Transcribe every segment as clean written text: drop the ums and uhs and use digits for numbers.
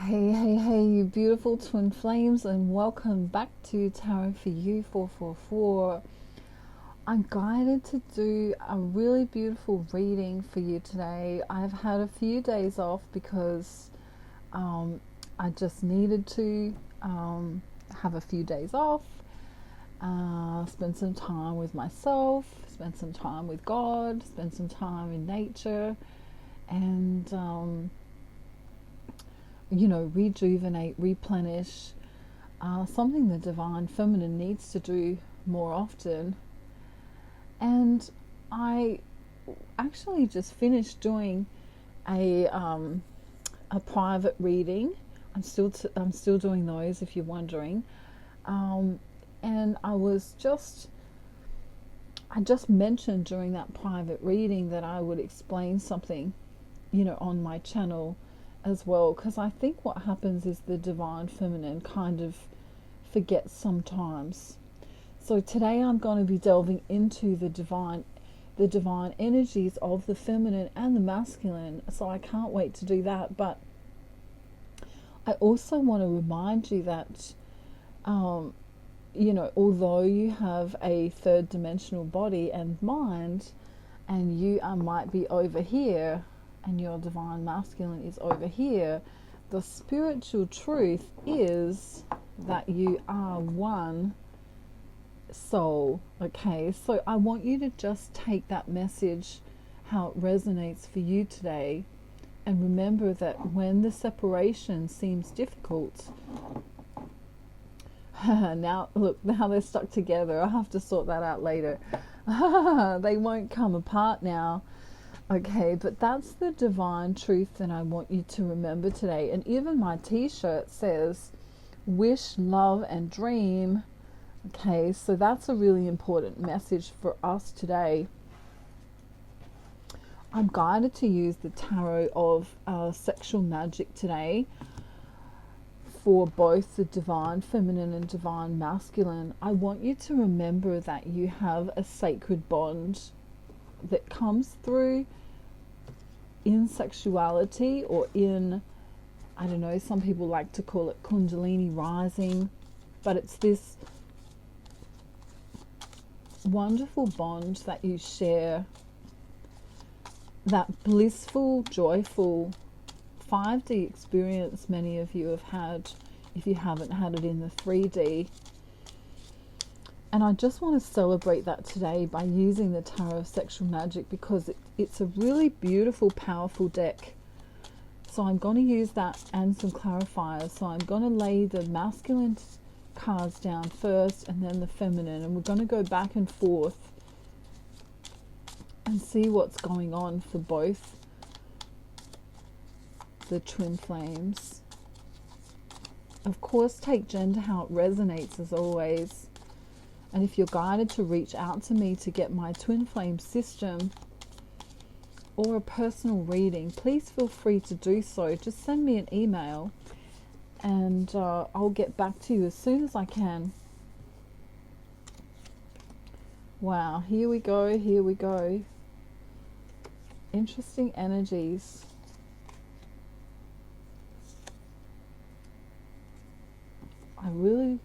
Hey, you beautiful twin flames, and welcome back to Tarot for You 444. I'm guided to do a really beautiful reading for you today. I've had a few days off because I just needed to have a few days off, spend some time with myself, spend some time with God, spend some time in nature, and rejuvenate, replenish, something the divine feminine needs to do more often. And I actually just finished doing a private reading. I'm still doing those, if you're wondering. And I just mentioned during that private reading that I would explain something, on my channel as well, because I think what happens is the divine feminine kind of forgets sometimes. So today I'm going to be delving into the divine energies of the feminine and the masculine. So I can't wait to do that. But I also want to remind you that although you have a third dimensional body and mind, and you might be over here and your divine masculine is over here, the spiritual truth is that you are one soul. Okay, so I want you to just take that message, how it resonates for you today, and remember that when the separation seems difficult, now they're stuck together. I have to sort that out later. They won't come apart now. Okay, but that's the divine truth that I want you to remember today. And even my t-shirt says, wish, love, and dream. Okay, so that's a really important message for us today. I'm guided to use the tarot of sexual magic today for both the divine feminine and divine masculine. I want you to remember that you have a sacred bond that comes through in sexuality, or in, I don't know, some people like to call it Kundalini rising, but it's this wonderful bond that you share, that blissful, joyful 5D experience many of you have had, if you haven't had it in the 3D. And I just want to celebrate that today by using the Tarot of Sexual Magic, because it's a really beautiful, powerful deck. So I'm going to use that and some clarifiers. So I'm going to lay the masculine cards down first and then the feminine. And we're going to go back and forth and see what's going on for both the twin flames. Of course, take gender how it resonates as always. And if you're guided to reach out to me to get my twin flame system or a personal reading, please feel free to do so. Just send me an email and I'll get back to you as soon as I can. Wow, here we go. Interesting energies. I really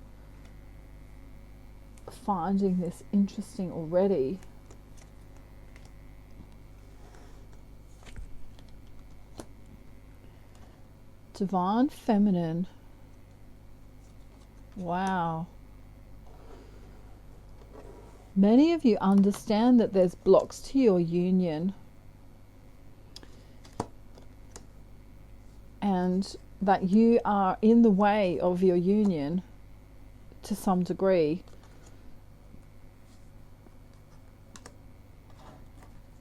finding this interesting already. Divine feminine. Wow. Many of you understand that there's blocks to your union, and that you are in the way of your union to some degree.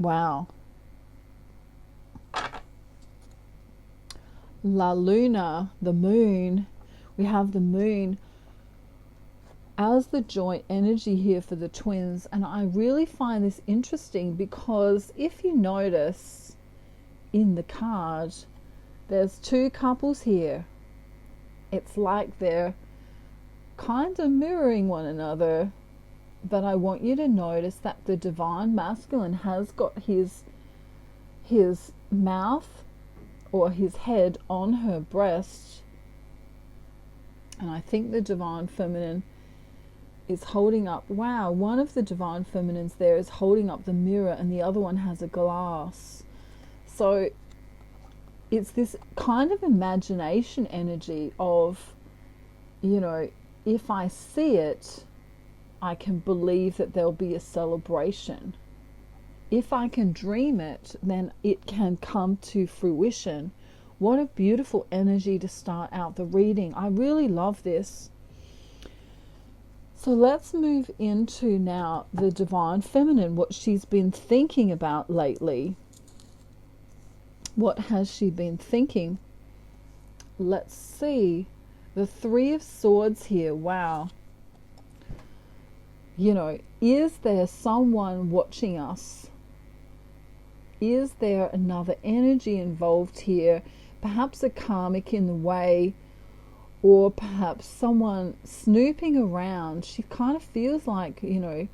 Wow. La Luna, the moon. We have the moon as the joint energy here for the twins. And I really find this interesting because if you notice in the card, there's two couples here. It's like they're kind of mirroring one another. But I want you to notice that the divine masculine has got his mouth or his head on her breast, And I think the divine feminine is holding up, wow, one of the divine feminines there is holding up the mirror and the other one has a glass. So it's this kind of imagination energy of, you know, if I see it, I can believe that there'll be a celebration. If I can dream it, then it can come to fruition. What a beautiful energy to start out the reading. I really love this. So let's move into now the divine feminine, what she's been thinking about lately. What has she been thinking? Let's see. The Three of Swords here. Wow. You know, is there someone watching us? Is there another energy involved here? Perhaps a karmic in the way, or perhaps someone snooping around. She kind of feels like, you know,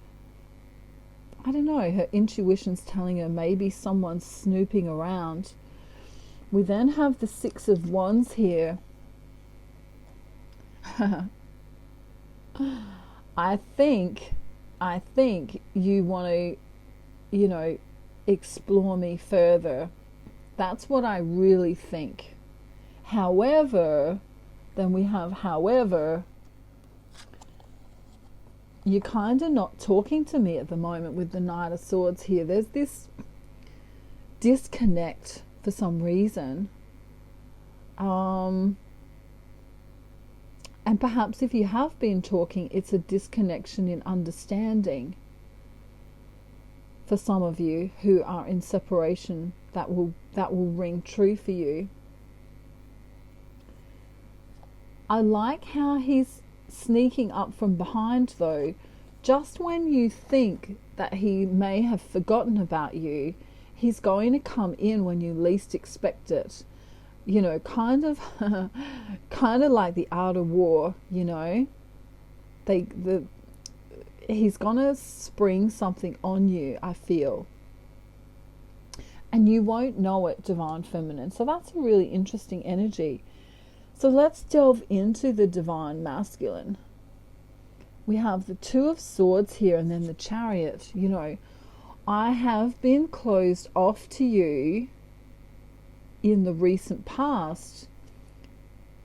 I don't know, her intuition's telling her maybe someone's snooping around. We then have the Six of Wands here. I think you want to, you know, explore me further. That's what I really think. However, then we have however, you're kind of not talking to me at the moment with the Knight of Swords here. There's this disconnect for some reason. And perhaps if you have been talking, it's a disconnection in understanding. For some of you who are in separation, that will ring true for you. I like how he's sneaking up from behind though. Just when you think that he may have forgotten about you, he's going to come in when you least expect it. You know, kind of like the Art of War, you know. He's gonna spring something on you, I feel. And you won't know it, divine feminine. So that's a really interesting energy. So let's delve into the divine masculine. We have the Two of Swords here and then the Chariot. You know, I have been closed off to you in the recent past.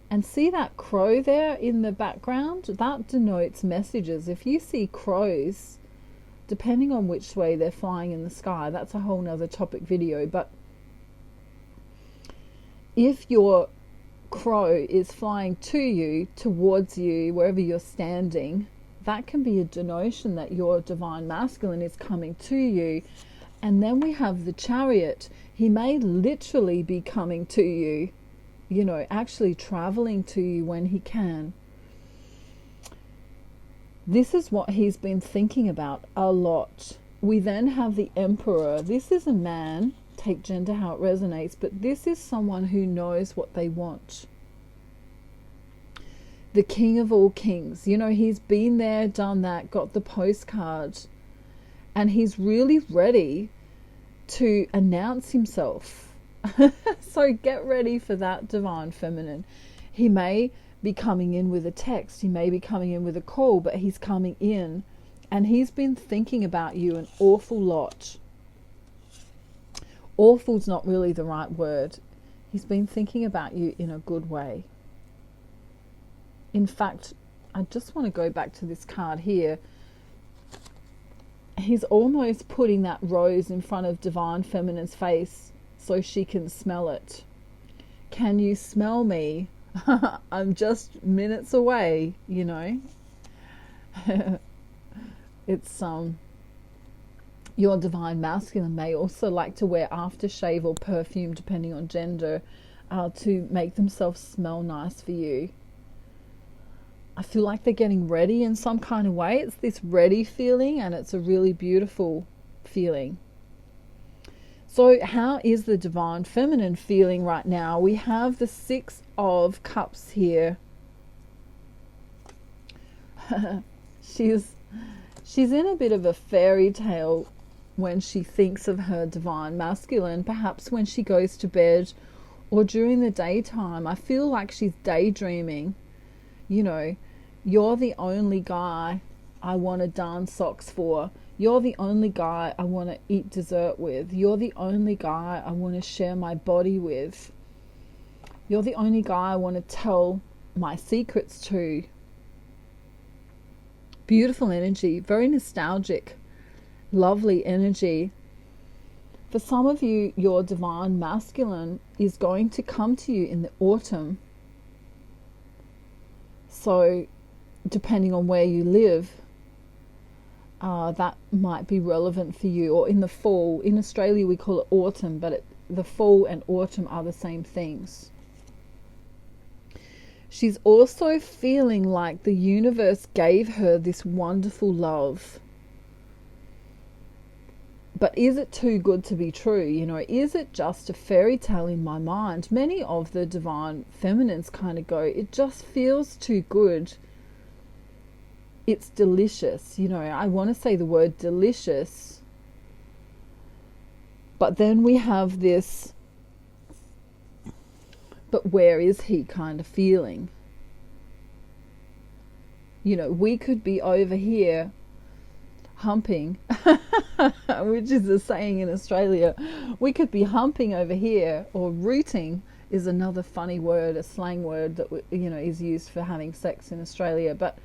And see that crow there in the background? That denotes messages. If you see crows, depending on which way they're flying in the sky, that's a whole nother topic video. But if your crow is flying to you, towards you, wherever you're standing, that can be a denotion that your divine masculine is coming to you. And then we have the Chariot. He may literally be coming to you, you know, actually traveling to you when he can. This is what he's been thinking about a lot. We then have the Emperor. This is a man, take gender how it resonates, but this is someone who knows what they want. The King of all kings. You know, he's been there, done that, got the postcard, and he's really ready to announce himself. So get ready for that, divine feminine. He may be coming in with a text, he may be coming in with a call, but he's coming in and he's been thinking about you an awful lot. Awful's not really the right word. He's been thinking about you in a good way. In fact, I just want to go back to this card here. He's almost putting that rose in front of divine feminine's face so she can smell it. Can you smell me? I'm just minutes away, you know. It's your divine masculine may also like to wear aftershave or perfume, depending on gender, to make themselves smell nice for you. I feel like they're getting ready in some kind of way. It's this ready feeling, and it's a really beautiful feeling. So how is the divine feminine feeling right now? We have the Six of Cups here. She's in a bit of a fairy tale when she thinks of her divine masculine, perhaps when she goes to bed or during the daytime. I feel like she's daydreaming. You know, you're the only guy I want to darn socks for. You're the only guy I want to eat dessert with. You're the only guy I want to share my body with. You're the only guy I want to tell my secrets to. Beautiful energy, very nostalgic, lovely energy. For some of you, your divine masculine is going to come to you in the autumn. So, depending on where you live, that might be relevant for you. Or in the fall. In Australia, we call it autumn, but the fall and autumn are the same things. She's also feeling like the universe gave her this wonderful love. But is it too good to be true? You know, is it just a fairy tale in my mind? Many of the divine feminines kind of go, it just feels too good. It's delicious. You know, I want to say the word delicious. But then we have this, but where is he kind of feeling? You know, we could be over here humping, which is a saying in Australia. We could be humping over here, or rooting is another funny word, a slang word that, you know, is used for having sex in Australia. But,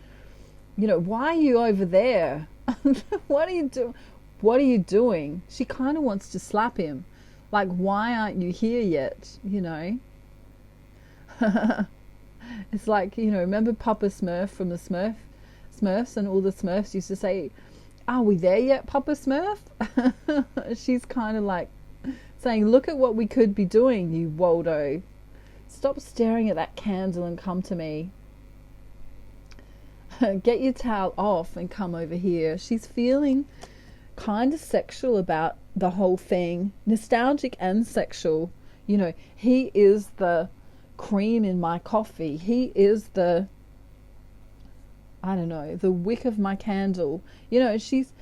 you know, why are you over there? What are you doing? What are you doing? She kind of wants to slap him. Like, why aren't you here yet? You know? It's like, you know, remember Papa Smurf from the Smurfs, and all the Smurfs used to say, are we there yet, Papa Smurf? She's kind of like saying, look at what we could be doing, you Waldo. Stop staring at that candle and come to me. Get your towel off and come over here. She's feeling kind of sexual about the whole thing. Nostalgic and sexual. You know, he is the cream in my coffee. He is the, I don't know, the wick of my candle. You know, she's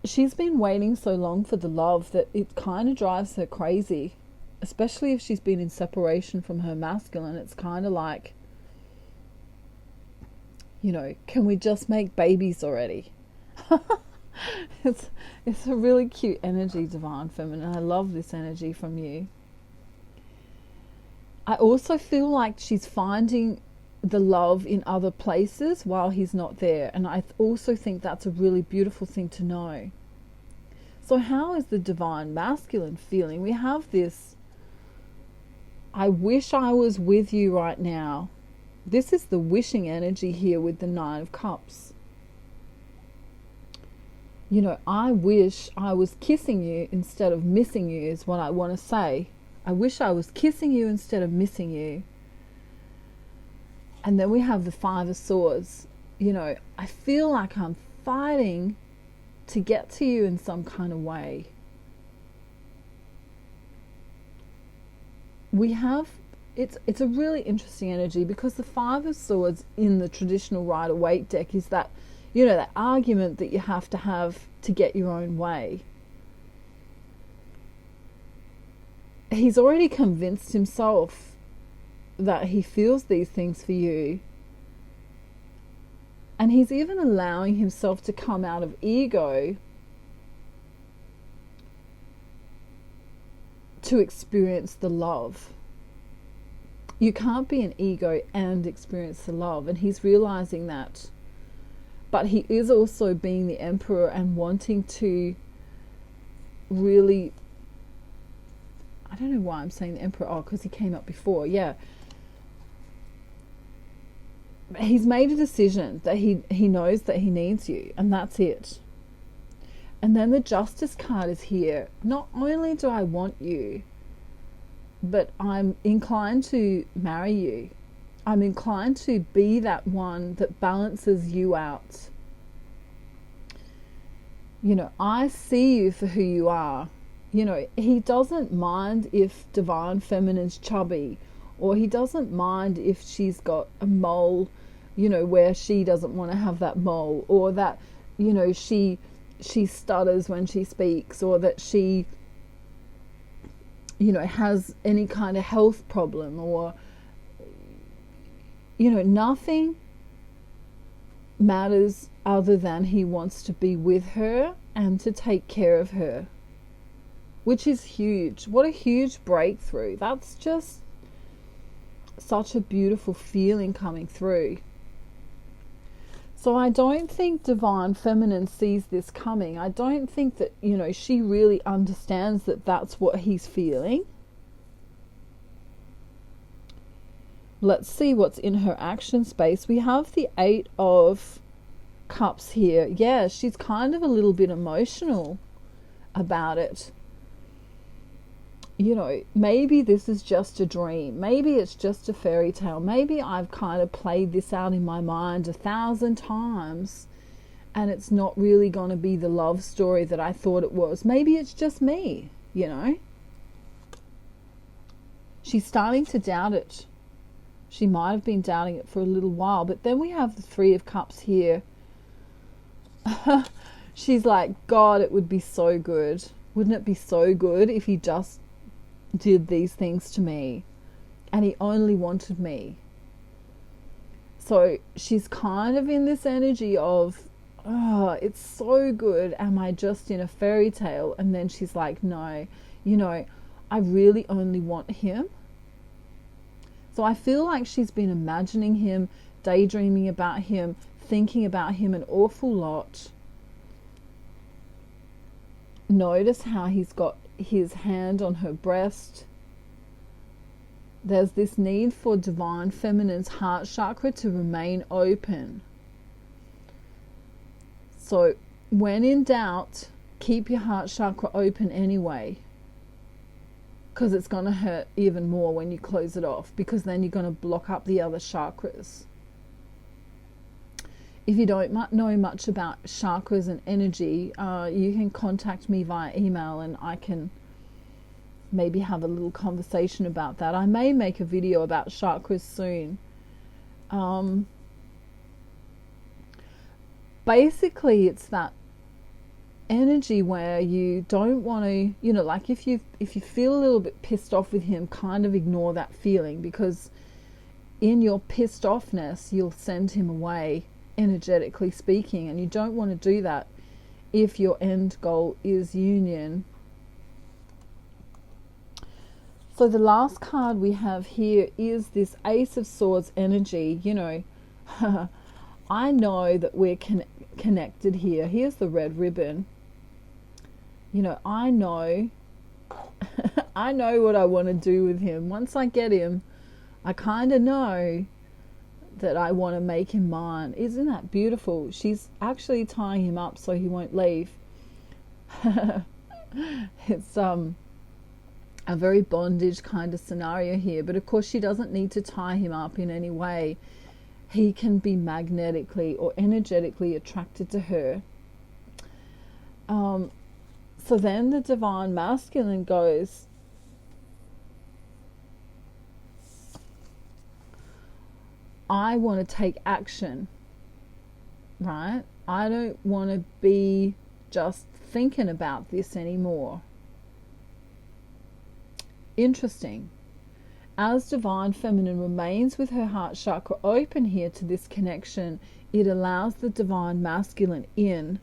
been waiting so long for the love that it kind of drives her crazy. Especially if she's been in separation from her masculine. It's kind of like, you know, can we just make babies already? It's a really cute energy, divine feminine. I love this energy from you. I also feel like she's finding the love in other places while he's not there. And I also think that's a really beautiful thing to know. So how is the divine masculine feeling? We have this, I wish I was with you right now. This is the wishing energy here with the 9 of Cups. You know, I wish I was kissing you instead of missing you is what I want to say. I wish I was kissing you instead of missing you. And then we have the 5 of Swords. You know, I feel like I'm fighting to get to you in some kind of way. We have, it's a really interesting energy because the 5 of Swords in the traditional Rider-Waite deck is that, you know, that argument that you have to get your own way. He's already convinced himself that he feels these things for you. And he's even allowing himself to come out of ego to experience the love. You can't be an ego and experience the love. And he's realizing that. But he is also being the emperor and wanting to really, I don't know why I'm saying the emperor. Oh, because he came up before. Yeah. He's made a decision that he knows that he needs you, and that's it. And then the Justice card is here. Not only do I want you, but I'm inclined to marry you. I'm inclined to be that one that balances you out. You know, I see you for who you are. You know, he doesn't mind if divine feminine's chubby, or he doesn't mind if she's got a mole, you know, where she doesn't want to have that mole, or that, you know, she stutters when she speaks, or that she, you know, has any kind of health problem, or nothing matters other than he wants to be with her and to take care of her, which is huge. What a huge breakthrough. That's just such a beautiful feeling coming through. So I don't think Divine Feminine sees this coming. I don't think that, she really understands that that's what he's feeling. Let's see what's in her action space. We have the 8 of Cups here. Yeah, she's kind of a little bit emotional about it. Maybe this is just a dream. Maybe it's just a fairy tale. Maybe I've kind of played this out in my mind 1,000 times and it's not really going to be the love story that I thought it was. Maybe it's just me, She's starting to doubt it. She might have been doubting it for a little while, but then we have the 3 of Cups here. She's like, God, it would be so good. Wouldn't it be so good if he just did these things to me and he only wanted me? So she's kind of in this energy of, oh, it's so good. Am I just in a fairy tale? And then she's like, no, I really only want him. So I feel like she's been imagining him, daydreaming about him, thinking about him an awful lot. Notice how he's got his hand on her breast. There's this need for Divine Feminine's heart chakra to remain open. So when in doubt, keep your heart chakra open anyway, because it's going to hurt even more when you close it off, because then you're going to block up the other chakras. If you don't know much about chakras and energy, you can contact me via email and I can maybe have a little conversation about that. I may make a video about chakras soon. Basically, it's that energy where you don't want to, like if you feel a little bit pissed off with him, kind of ignore that feeling, because in your pissed offness, you'll send him away, energetically speaking, and you don't want to do that if your end goal is union. So the last card we have here is this Ace of Swords energy. I know that we're connected here. Here's the red ribbon. I know I know what I want to do with him. Once I get him, I kind of know that I want to make him mine. Isn't that beautiful? She's actually tying him up so he won't leave. It's a very bondage kind of scenario here, but of course she doesn't need to tie him up in any way. He can be magnetically or energetically attracted to her. So then the Divine Masculine goes, I want to take action, right? I don't want to be just thinking about this anymore. Interesting. As Divine Feminine remains with her heart chakra open here to this connection, it allows the Divine Masculine in.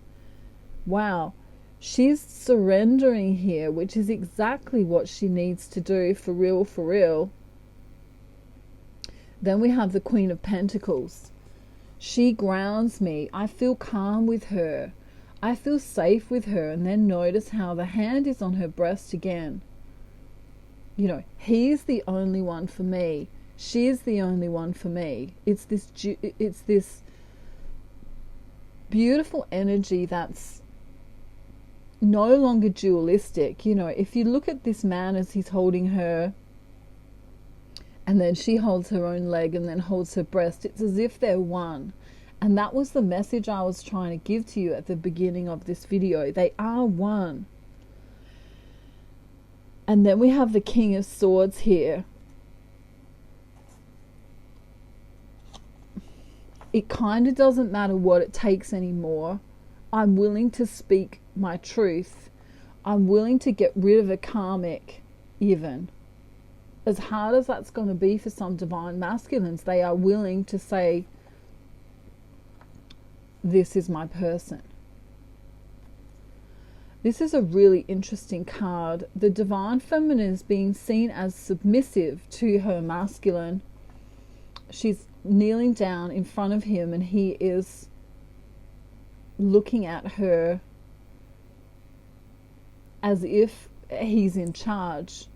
Wow. She's surrendering here, which is exactly what she needs to do, for real, for real. Then we have the Queen of Pentacles. She grounds me. I feel calm with her. I feel safe with her. And then notice how the hand is on her breast again. He's the only one for me. She's the only one for me. It's this beautiful energy that's no longer dualistic. If you look at this man as he's holding her, and then she holds her own leg and then holds her breast, it's as if they're one. And that was the message I was trying to give to you at the beginning of this video. They are one. And then we have the King of Swords here. It kind of doesn't matter what it takes anymore. I'm willing to speak my truth. I'm willing to get rid of a karmic even. as hard as that's going to be for some divine masculines, they are willing to say, this is my person. This is a really interesting card. The divine feminine is being seen as submissive to her masculine. She's kneeling down in front of him and he is looking at her as if he's in charge.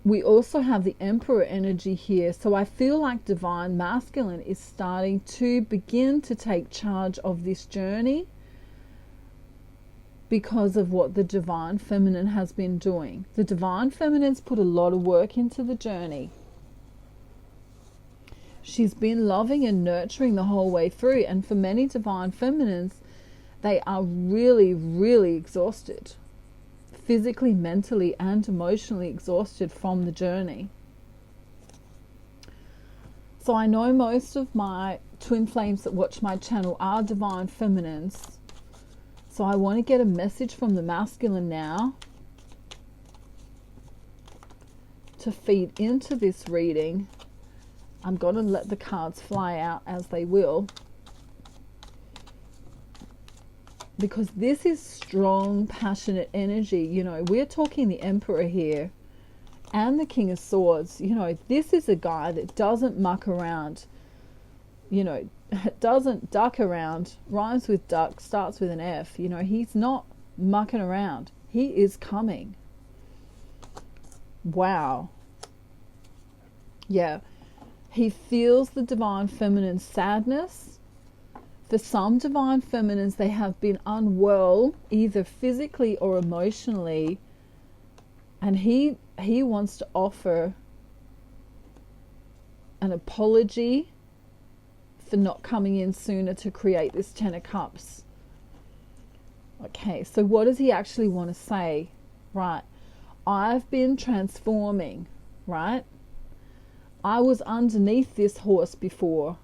We also have the Emperor energy here, so I feel like divine masculine is starting to begin to take charge of this journey because of what the divine feminine has been doing. The divine feminine's put a lot of work into the journey. She's been loving and nurturing the whole way through, and for many divine feminines, they are really, really exhausted. Physically, mentally, and emotionally exhausted from the journey. So I know most of my twin flames that watch my channel are divine feminines. So I want to get a message from the masculine now to feed into this reading. I'm going to let the cards fly out as they will, because this is strong, passionate energy. You know, we're talking the Emperor here and the King of Swords. You know, this is a guy that doesn't muck around, you know, doesn't duck around. Rhymes with duck, starts with an F. You know, he's not mucking around. He is coming. Wow. Yeah. He feels the divine feminine sadness. For some divine feminines, they have been unwell, either physically or emotionally, and he wants to offer an apology for not coming in sooner to create this Ten of Cups. Okay, so what does he actually want to say? Right, I've been transforming, right? I was underneath this horse before.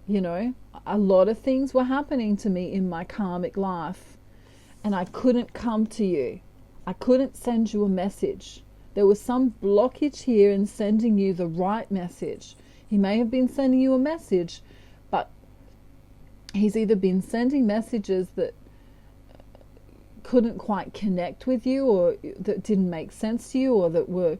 You know, a lot of things were happening to me in my karmic life, and I couldn't come to you. I couldn't send you a message. There was some blockage here in sending you the right message. He may have been sending you a message, but he's either been sending messages that couldn't quite connect with you, or that didn't make sense to you, or that were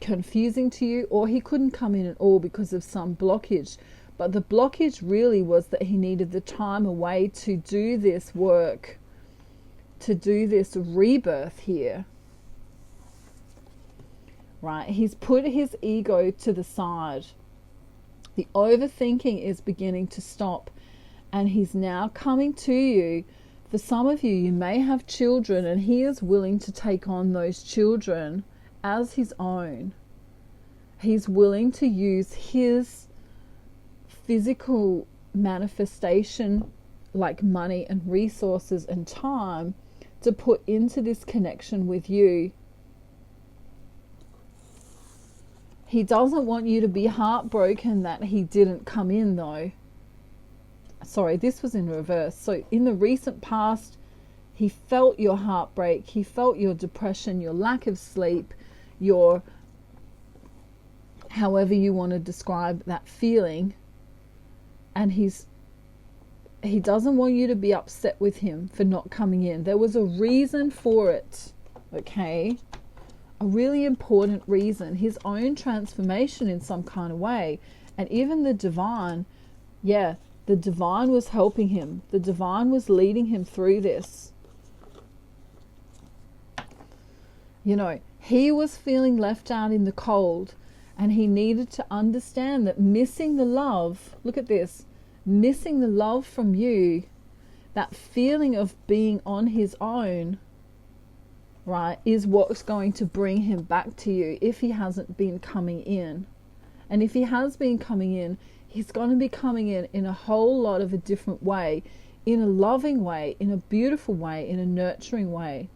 confusing to you, or he couldn't come in at all because of some blockage. But the blockage really was that he needed the time away to do this work, to do this rebirth here. Right? He's put his ego to the side. The overthinking is beginning to stop, and he's now coming to you. For some of you, you may have children, and he is willing to take on those children as his own. He's willing to use his physical manifestation, like money and resources and time, to put into this connection with you. He doesn't want you to be heartbroken that he didn't come in, though. Sorry, this was in reverse. So in the recent past, he felt your heartbreak, he felt your depression, your lack of sleep, your, however you want to describe that feeling. And he doesn't want you to be upset with him for not coming in. There was a reason for it, okay? A really important reason. His own transformation in some kind of way. And even the divine, yeah, the divine was helping him. The divine was leading him through this. You know, he was feeling left out in the cold, and he needed to understand that missing the love, look at this, missing the love from you, that feeling of being on his own, right, is what's going to bring him back to you if he hasn't been coming in. And if he has been coming in, he's going to be coming in a whole lot of a different way, in a loving way, in a beautiful way, in a nurturing way.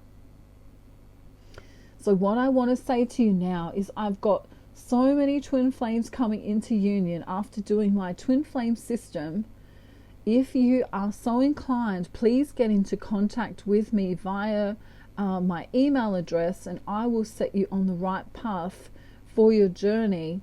So what I want to say to you now is, I've got so many twin flames coming into union after doing my twin flame system. If you are so inclined, please get into contact with me via my email address, and I will set you on the right path for your journey.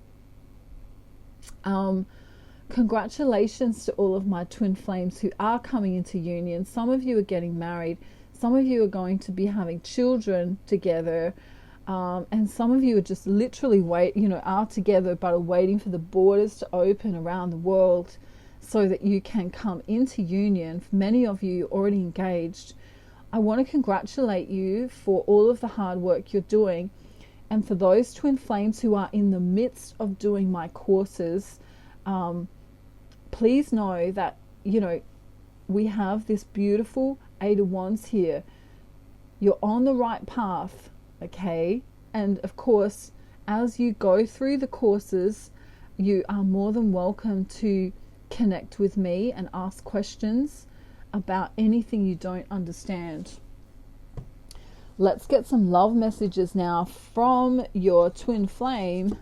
Congratulations to all of my twin flames who are coming into union. Some of you are getting married. Some of you are going to be having children together. And some of you are just literally are together but are waiting for the borders to open around the world so that you can come into union. For many of you, you're already engaged. I want to congratulate you for all of the hard work you're doing. And for those twin flames who are in the midst of doing my courses, please know that, we have this beautiful Eight of Wands here. You're on the right path, okay? And of course, as you go through the courses, you are more than welcome to connect with me and ask questions about anything you don't understand. Let's get some love messages now from your twin flame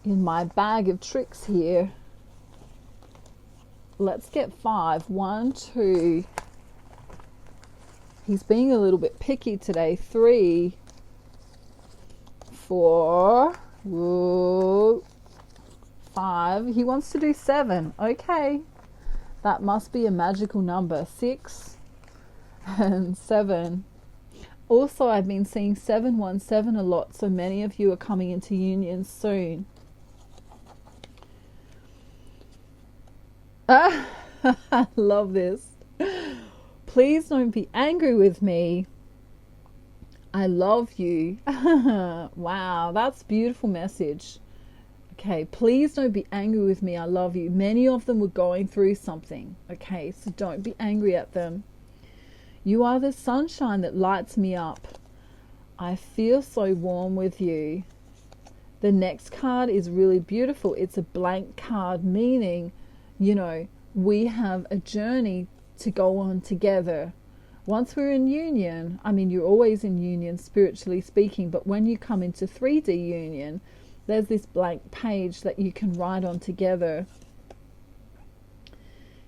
in my bag of tricks here. Let's get 5. 1, 2. He's being a little bit picky today. 3, 4. Whoa, 5. He wants to do 7. Okay. That must be a magical number. 6 and 7. Also, I've been seeing 717 a lot, so many of you are coming into union soon. I love this. Please don't be angry with me. I love you. Wow, that's a beautiful message. Okay, please don't be angry with me. I love you. Many of them were going through something. Okay, so don't be angry at them. You are the sunshine that lights me up. I feel so warm with you. The next card is really beautiful. It's a blank card, meaning, we have a journey to go on together. Once we're in union, you're always in union spiritually speaking, but when you come into 3D union, there's this blank page that you can write on together.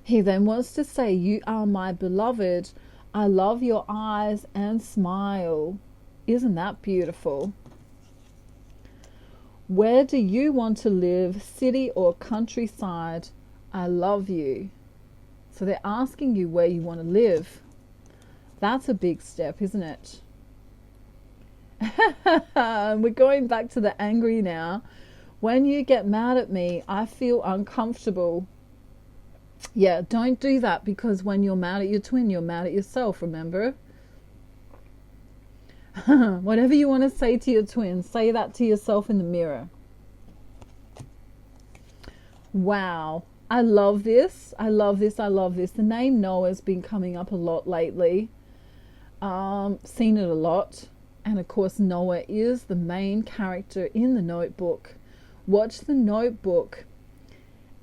He then wants to say, you are my beloved. I love your eyes and smile. Isn't that beautiful? Where do you want to live, city or countryside? I love you. So they're asking you where you want to live. That's a big step, isn't it? We're going back to the angry now. When you get mad at me, I feel uncomfortable. Yeah, don't do that, because when you're mad at your twin, you're mad at yourself, remember? Whatever you want to say to your twin, say that to yourself in the mirror. Wow. I love this. I love this. I love this. The name Noah's been coming up a lot lately. Seen it a lot. And of course, Noah is the main character in the notebook. Watch the notebook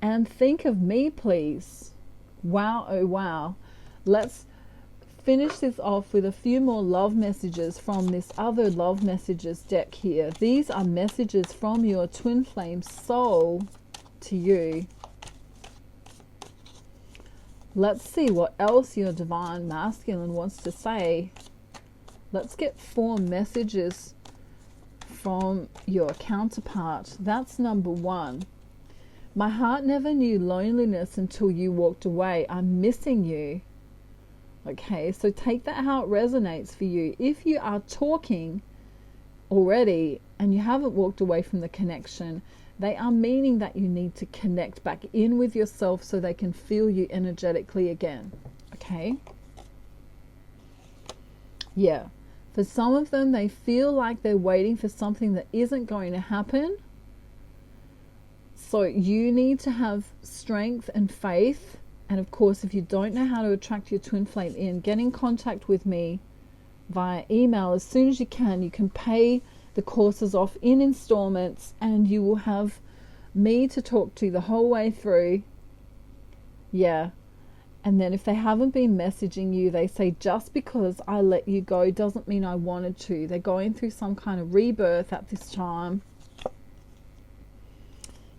and think of me, please. Wow, oh wow. Let's finish this off with a few more love messages from this other love messages deck here. These are messages from your twin flame soul to you. Let's see what else your divine masculine wants to say. Let's get 4 messages from your counterpart. That's number 1. My heart never knew loneliness until you walked away. I'm missing you. Okay, so take that how it resonates for you. If you are talking already and you haven't walked away from the connection, they are meaning that you need to connect back in with yourself so they can feel you energetically again. Okay? Yeah. For some of them, they feel like they're waiting for something that isn't going to happen. So you need to have strength and faith. And of course, if you don't know how to attract your twin flame in, get in contact with me via email as soon as you can. You can pay the courses off in installments and you will have me to talk to the whole way through. Yeah. And then if they haven't been messaging you, they say, just because I let you go doesn't mean I wanted to. They're going through some kind of rebirth at this time.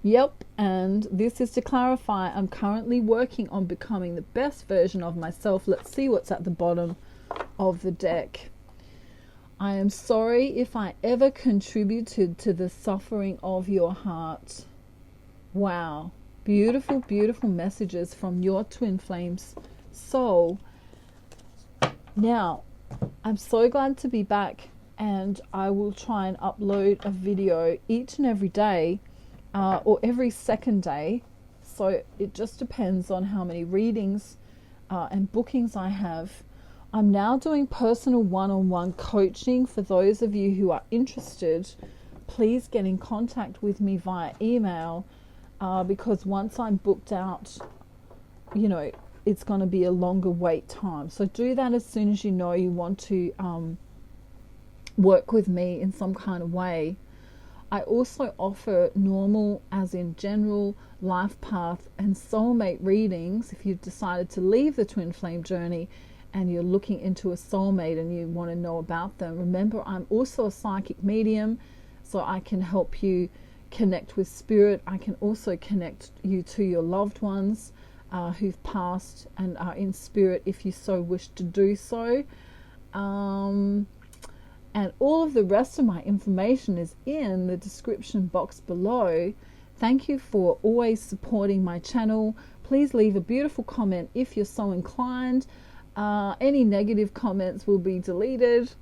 Yep, and this is to clarify, I'm currently working on becoming the best version of myself. Let's see what's at the bottom of the deck. I am sorry if I ever contributed to the suffering of your heart. Wow. Beautiful, beautiful messages from your twin flames soul. Now, I'm so glad to be back, and I will try and upload a video each and every day, or every second day. So it just depends on how many readings and bookings I have. I'm now doing personal one-on-one coaching. For those of you who are interested, please get in contact with me via email, because once I'm booked out, you know, it's going to be a longer wait time. So do that as soon as you know you want to work with me in some kind of way. I also offer normal, as in general, life path and soulmate readings. If you've decided to leave the twin flame journey and you're looking into a soulmate and you want to know about them, remember I'm also a psychic medium, so I can help you connect with spirit. I can also connect you to your loved ones who've passed and are in spirit, if you so wish to do so. And all of the rest of my information is in the description box below. Thank you for always supporting my channel. Please leave a beautiful comment if you're so inclined. Any negative comments will be deleted.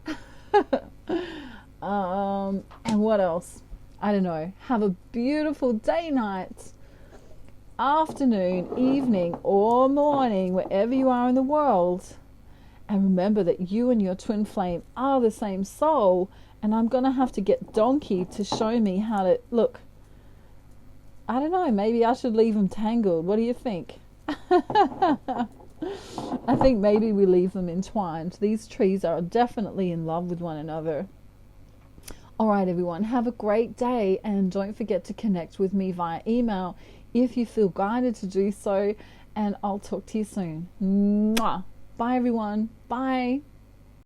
And what else? I don't know. Have a beautiful day, night, afternoon, evening, or morning, wherever you are in the world. And remember that you and your twin flame are the same soul. And I'm going to have to get Donkey to show me how to look. I don't know. Maybe I should leave them tangled. What do you think? I think maybe we leave them entwined. These trees are definitely in love with one another. All right, everyone. Have a great day. And don't forget to connect with me via email if you feel guided to do so. And I'll talk to you soon. Mwah. Bye, everyone. Bye.